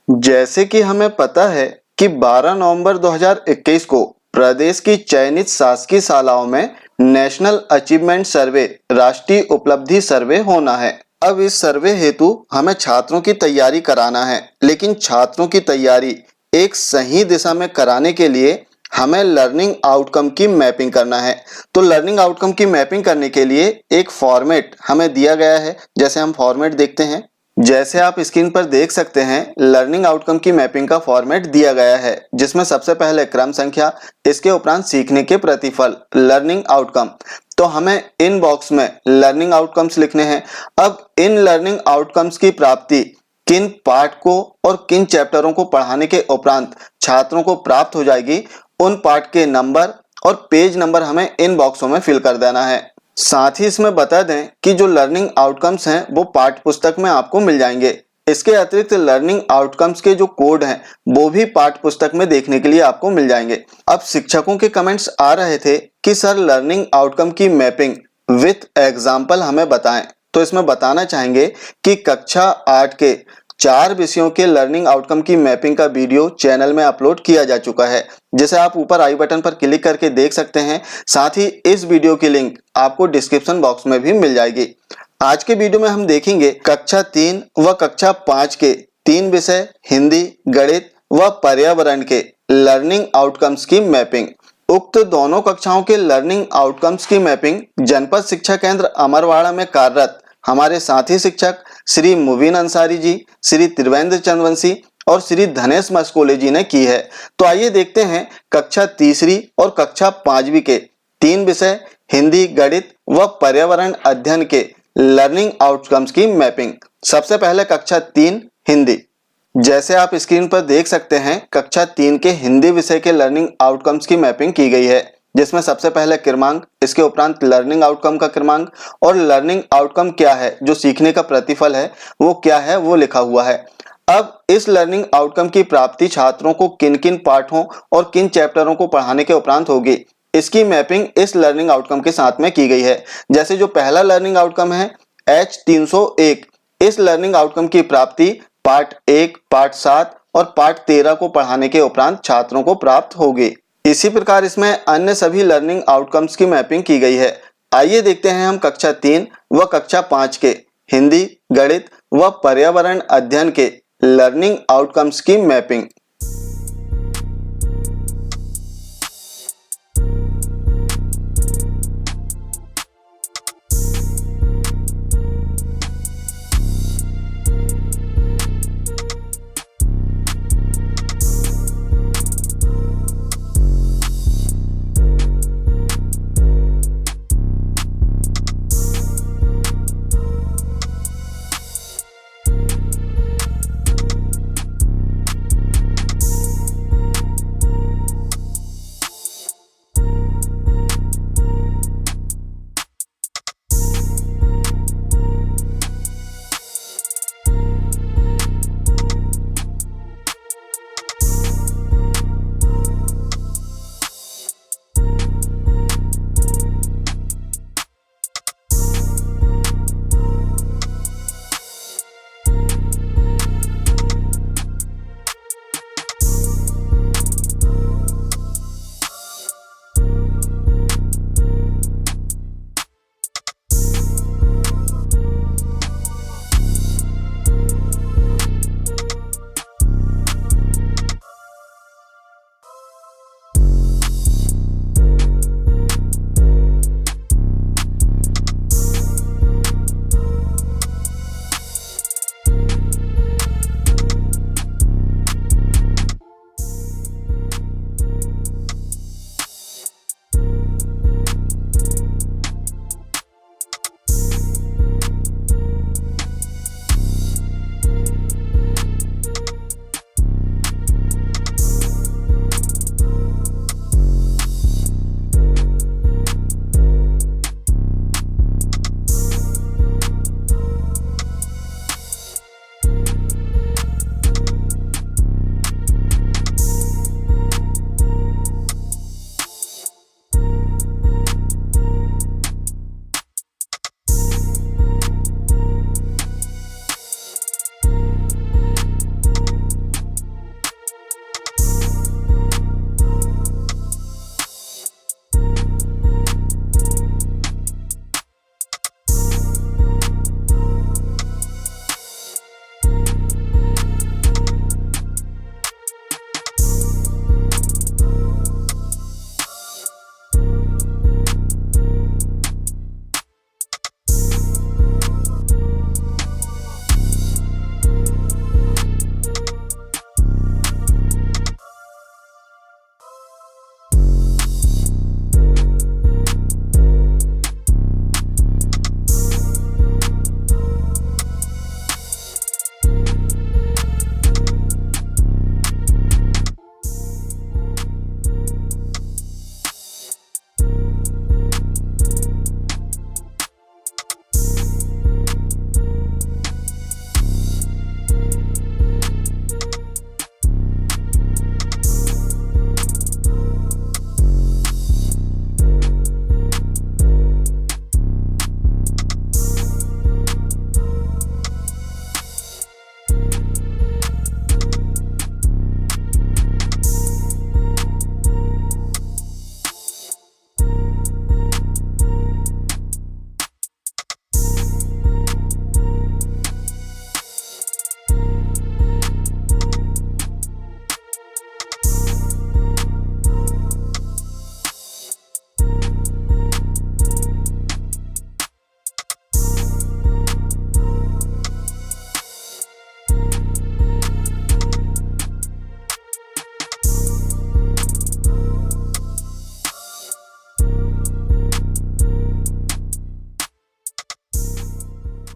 जैसे कि हमें पता है कि 12 नवंबर 2021 को प्रदेश की चयनित शासकीय शालाओं में नेशनल अचीवमेंट सर्वे राष्ट्रीय उपलब्धि सर्वे होना है। अब इस सर्वे हेतु हमें छात्रों की तैयारी कराना है, लेकिन छात्रों की तैयारी एक सही दिशा में कराने के लिए हमें लर्निंग आउटकम की मैपिंग करना है। तो लर्निंग आउटकम की मैपिंग करने के लिए एक फॉर्मेट हमें दिया गया है। जैसे हम फॉर्मेट देखते हैं, जैसे आप स्क्रीन पर देख सकते हैं, लर्निंग आउटकम की मैपिंग का फॉर्मेट दिया गया है, जिसमें सबसे पहले क्रम संख्या, इसके उपरांत सीखने के प्रतिफल लर्निंग आउटकम। तो हमें इन बॉक्स में लर्निंग आउटकम्स लिखने हैं। अब इन लर्निंग आउटकम्स की प्राप्ति किन पाठ को और किन चैप्टरों को पढ़ाने के उपरांत छात्रों को प्राप्त हो जाएगी, उन पाठ के नंबर और पेज नंबर हमें इन बॉक्सों में फिल कर देना है। साथ ही इसमें बता दें कि जो लर्निंग आउटकम्स हैं वो पाठ्य पुस्तक में आपको मिल जाएंगे। इसके अतिरिक्त लर्निंग आउटकम्स के जो कोड हैं वो भी पाठ्य पुस्तक में देखने के लिए आपको मिल जाएंगे। अब शिक्षकों के कमेंट्स आ रहे थे कि सर लर्निंग आउटकम की मैपिंग विथ एग्जाम्पल हमें बताएं। तो इसमें बताना चाहेंगे कि कक्षा 8 के 4 विषयों के लर्निंग आउटकम की मैपिंग का वीडियो चैनल में अपलोड किया जा चुका है, जिसे आप ऊपर आई बटन पर क्लिक करके देख सकते हैं। साथ ही इस वीडियो की लिंक आपको डिस्क्रिप्शन बॉक्स में भी मिल जाएगी। आज के वीडियो में हम देखेंगे कक्षा 3 व कक्षा 5 के 3 विषय हिंदी, गणित व पर्यावरण के लर्निंग आउटकम्स की मैपिंग। उक्त दोनों कक्षाओं के लर्निंग आउटकम्स की मैपिंग जनपद शिक्षा केंद्र अमरवाड़ा में कार्यरत हमारे साथी शिक्षक श्री मुबीन अंसारी जी, श्री त्रिवेंद्र चंद्रवंशी और श्री धनेश मस्कोले जी ने की है। तो आइए देखते हैं कक्षा 3री और कक्षा 5वीं के 3 विषय हिंदी, गणित व पर्यावरण अध्ययन के लर्निंग आउटकम्स की मैपिंग। सबसे पहले कक्षा 3 हिंदी। जैसे आप स्क्रीन पर देख सकते हैं, कक्षा 3 के हिंदी विषय के लर्निंग आउटकम्स की मैपिंग की गई है, जिसमें सबसे पहले क्रमांक, इसके उपरांत लर्निंग आउटकम का क्रमांक और लर्निंग आउटकम क्या है, जो सीखने का प्रतिफल है वो क्या है, वो लिखा हुआ है। अब इस लर्निंग आउटकम की प्राप्ति छात्रों को किन किन पाठों और किन चैप्टरों को पढ़ाने के उपरांत होगी, इसकी मैपिंग इस लर्निंग आउटकम के साथ में की गई है। जैसे जो पहला लर्निंग आउटकम है H301, इस लर्निंग आउटकम की प्राप्ति पाठ 1, पाठ 7 और पाठ 13 को पढ़ाने के उपरांत छात्रों को प्राप्त होगी। इसी प्रकार इसमें अन्य सभी लर्निंग आउटकम्स की मैपिंग की गई है। आइए देखते हैं हम कक्षा 3 व कक्षा 5 के हिंदी, गणित व पर्यावरण अध्ययन के लर्निंग आउटकम्स की मैपिंग।